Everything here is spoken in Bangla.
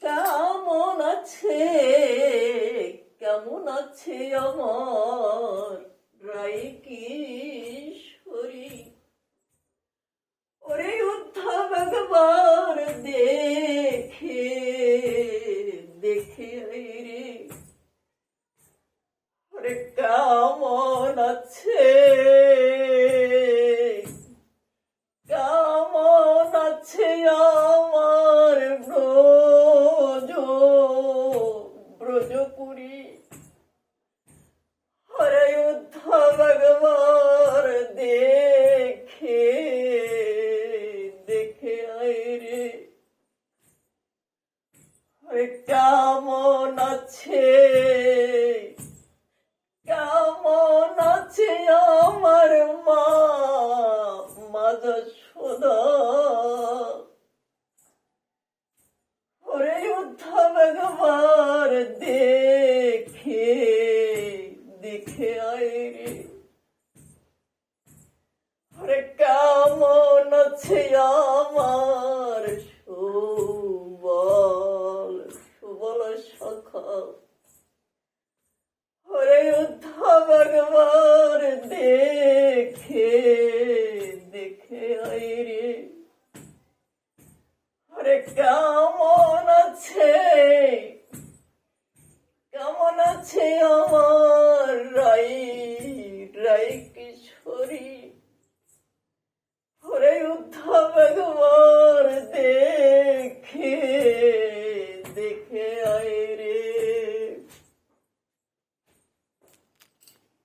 কেমন আছে, কেমন আছে আমার রাই কিশোরী? ওরে উদ্ধব একবার দেখে দেখে আই রে, ওরে কেমন আছে, কেমন আছে আমার ব্রজপুরী? হরে উদ্ধব একবার দেখে দেখে আই রে, হরে কেমন আছে, কেমন আছে আমার মা যশোদা? ওরে উদ্ধব একবার